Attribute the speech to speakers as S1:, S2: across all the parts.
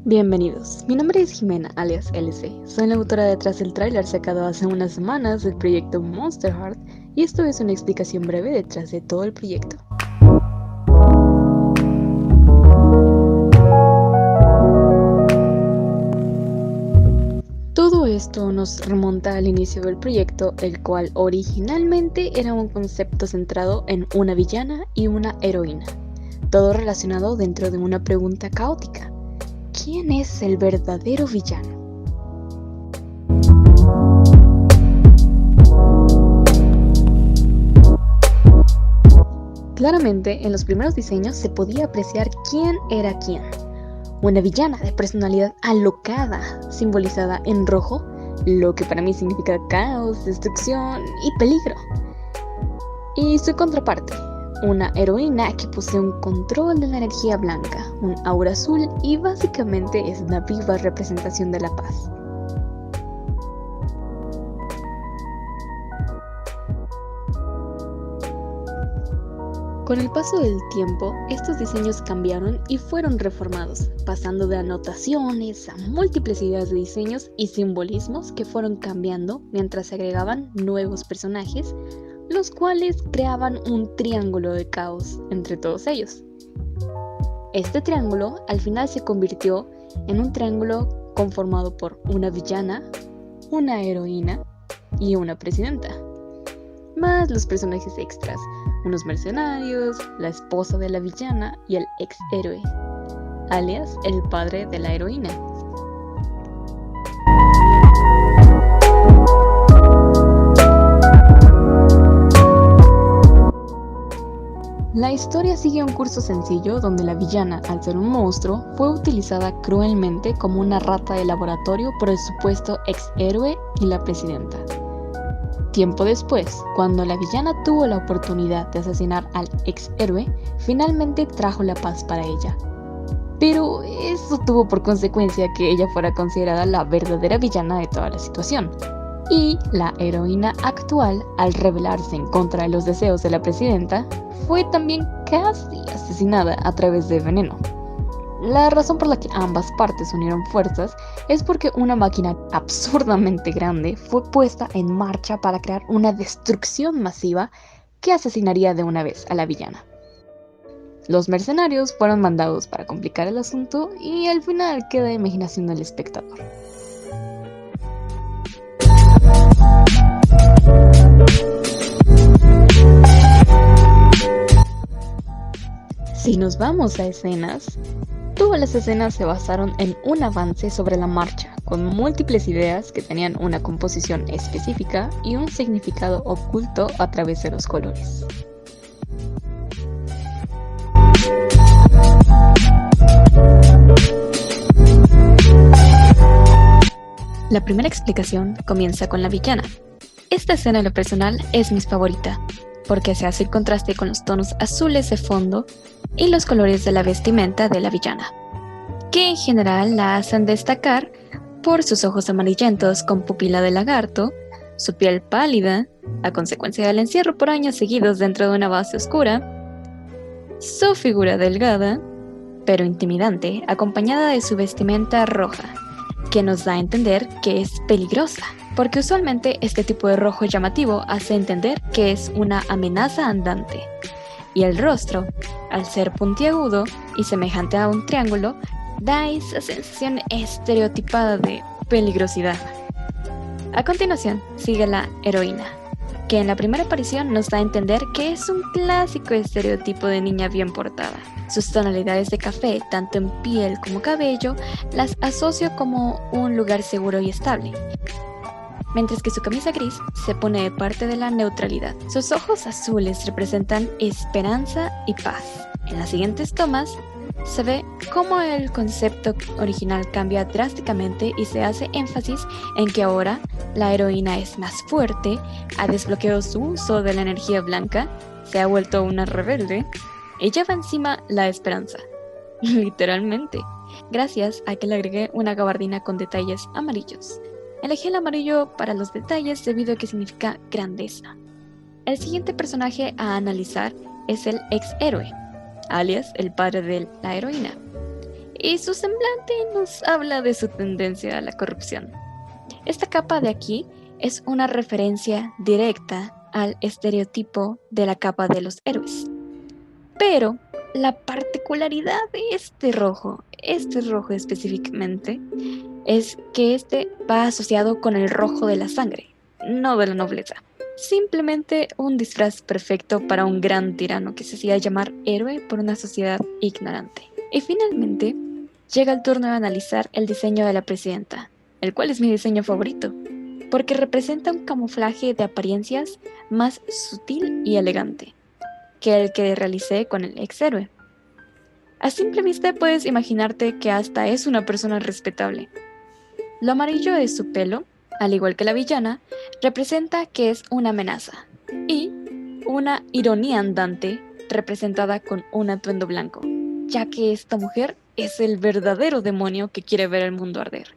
S1: Bienvenidos, mi nombre es Jimena, alias LC. Soy la autora detrás del tráiler sacado hace unas semanas del proyecto Monster Heart y esto es una explicación breve detrás de todo el proyecto. Todo esto nos remonta al inicio del proyecto, el cual originalmente era un concepto centrado en una villana y una heroína, todo relacionado dentro de una pregunta caótica: ¿quién es el verdadero villano? Claramente, en los primeros diseños se podía apreciar quién era quién. Una villana de personalidad alocada, simbolizada en rojo, lo que para mí significa caos, destrucción y peligro. Y su contraparte, una heroína que posee un control de la energía blanca, un aura azul y básicamente es una viva representación de la paz. Con el paso del tiempo, estos diseños cambiaron y fueron reformados, pasando de anotaciones a múltiples ideas de diseños y simbolismos que fueron cambiando mientras se agregaban nuevos personajes, los cuales creaban un triángulo de caos entre todos ellos. Este triángulo al final se convirtió en un triángulo conformado por una villana, una heroína y una presidenta, más los personajes extras, unos mercenarios, la esposa de la villana y el ex héroe, alias el padre de la heroína. La historia sigue un curso sencillo donde la villana, al ser un monstruo, fue utilizada cruelmente como una rata de laboratorio por el supuesto ex héroe y la presidenta. Tiempo después, cuando la villana tuvo la oportunidad de asesinar al ex héroe, finalmente trajo la paz para ella. Pero eso tuvo por consecuencia que ella fuera considerada la verdadera villana de toda la situación. Y la heroína actual, al rebelarse en contra de los deseos de la presidenta, fue también casi asesinada a través de veneno. La razón por la que ambas partes unieron fuerzas es porque una máquina absurdamente grande fue puesta en marcha para crear una destrucción masiva que asesinaría de una vez a la villana. Los mercenarios fueron mandados para complicar el asunto y al final queda imaginación del espectador. Si nos vamos a escenas, todas las escenas se basaron en un avance sobre la marcha, con múltiples ideas que tenían una composición específica y un significado oculto a través de los colores. La primera explicación comienza con la villana. Esta escena en lo personal es mi favorita, porque se hace el contraste con los tonos azules de fondo y los colores de la vestimenta de la villana, que en general la hacen destacar por sus ojos amarillentos con pupila de lagarto, su piel pálida, a consecuencia del encierro por años seguidos dentro de una base oscura, su figura delgada, pero intimidante, acompañada de su vestimenta roja, que nos da a entender que es peligrosa, porque usualmente este tipo de rojo llamativo hace entender que es una amenaza andante. Y el rostro, al ser puntiagudo y semejante a un triángulo, da esa sensación estereotipada de peligrosidad. A continuación, sigue la heroína, que en la primera aparición nos da a entender que es un clásico estereotipo de niña bien portada. Sus tonalidades de café, tanto en piel como cabello, las asocio como un lugar seguro y estable, mientras que su camisa gris se pone de parte de la neutralidad. Sus ojos azules representan esperanza y paz. En las siguientes tomas, se ve cómo el concepto original cambia drásticamente y se hace énfasis en que ahora la heroína es más fuerte, ha desbloqueado su uso de la energía blanca, se ha vuelto una rebelde y lleva encima la esperanza, literalmente, gracias a que le agregué una gabardina con detalles amarillos. Elegí el amarillo para los detalles debido a que significa grandeza. El siguiente personaje a analizar es el ex héroe, alias el padre de la heroína. y su semblante nos habla de su tendencia a la corrupción. Esta capa de aquí es una referencia directa al estereotipo de la capa de los héroes. Pero la particularidad de este rojo específicamente, es que este va asociado con el rojo de la sangre, no de la nobleza. Simplemente un disfraz perfecto para un gran tirano que se hacía llamar héroe por una sociedad ignorante. Y finalmente, llega el turno de analizar el diseño de la presidenta, el cual es mi diseño favorito, porque representa un camuflaje de apariencias más sutil y elegante que el que realicé con el ex héroe. A simple vista puedes imaginarte que hasta es una persona respetable. Lo amarillo de su pelo, al igual que la villana, representa que es una amenaza, y una ironía andante representada con un atuendo blanco, ya que esta mujer es el verdadero demonio que quiere ver el mundo arder.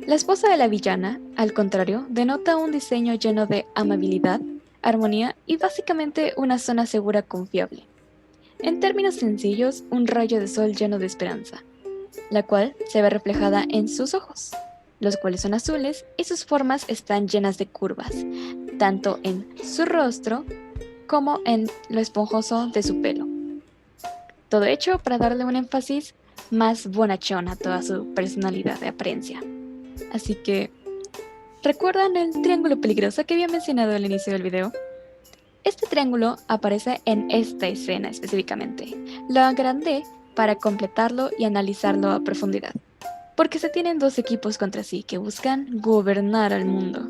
S1: La esposa de la villana, al contrario, denota un diseño lleno de amabilidad, armonía y básicamente una zona segura confiable. En términos sencillos, un rayo de sol lleno de esperanza, la cual se ve reflejada en sus ojos, los cuales son azules y sus formas están llenas de curvas, tanto en su rostro como en lo esponjoso de su pelo. Todo hecho para darle un énfasis más bonachón a toda su personalidad de apariencia. Así que, ¿recuerdan el triángulo peligroso que había mencionado al inicio del video? Este triángulo aparece en esta escena específicamente. Lo agrandé para completarlo y analizarlo a profundidad, porque se tienen dos equipos contra sí que buscan gobernar al mundo.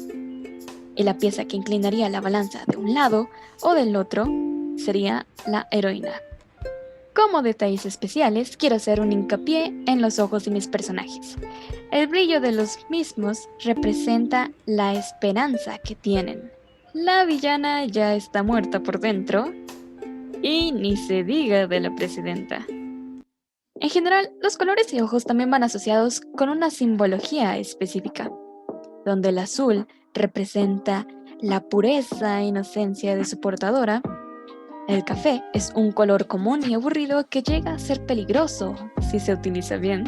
S1: Y la pieza que inclinaría la balanza de un lado o del otro sería la heroína. Como detalles especiales, quiero hacer un hincapié en los ojos de mis personajes. El brillo de los mismos representa la esperanza que tienen. La villana ya está muerta por dentro, y ni se diga de la presidenta. En general, los colores y ojos también van asociados con una simbología específica, donde el azul representa la pureza e inocencia de su portadora. El café es un color común y aburrido que llega a ser peligroso si se utiliza bien.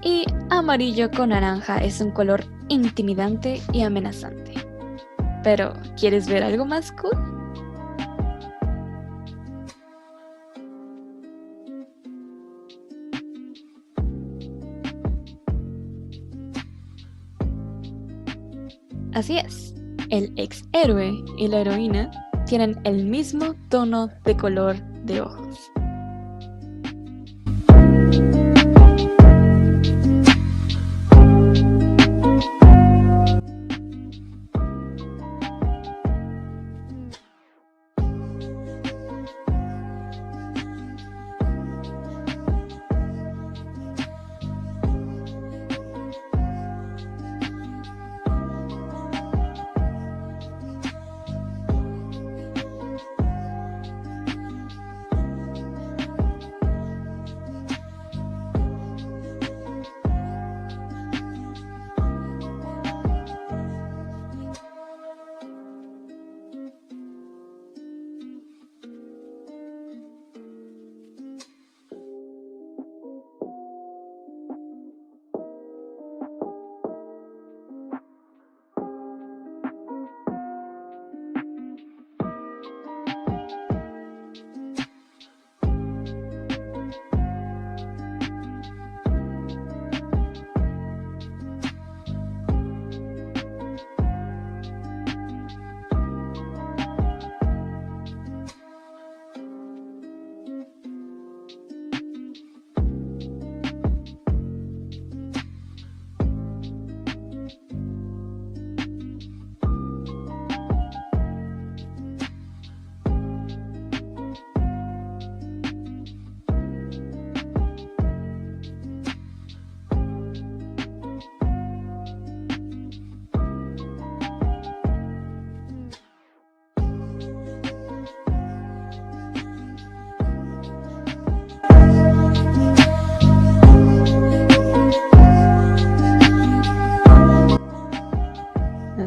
S1: Y amarillo con naranja es un color intimidante y amenazante. Pero, ¿quieres ver algo más cool? Así es, el ex héroe y la heroína tienen el mismo tono de color de ojos.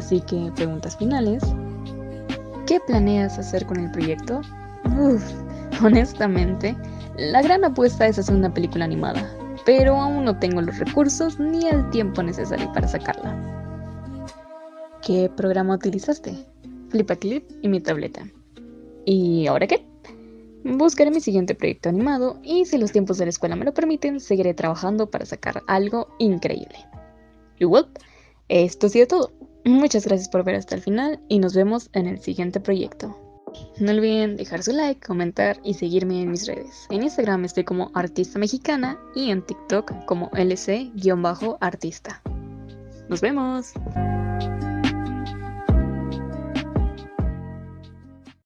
S1: Así que, preguntas finales. ¿Qué planeas hacer con el proyecto? Honestamente, la gran apuesta es hacer una película animada, pero aún no tengo los recursos ni el tiempo necesario para sacarla. ¿Qué programa utilizaste? Flipaclip y mi tableta. ¿Y ahora qué? Buscaré mi siguiente proyecto animado y si los tiempos de la escuela me lo permiten, seguiré trabajando para sacar algo increíble. Y well, esto ha sido todo. Muchas gracias por ver hasta el final y nos vemos en el siguiente proyecto. No olviden dejar su like, comentar y seguirme en mis redes. En Instagram estoy como artista mexicana y en TikTok como lc-artista. ¡Nos vemos!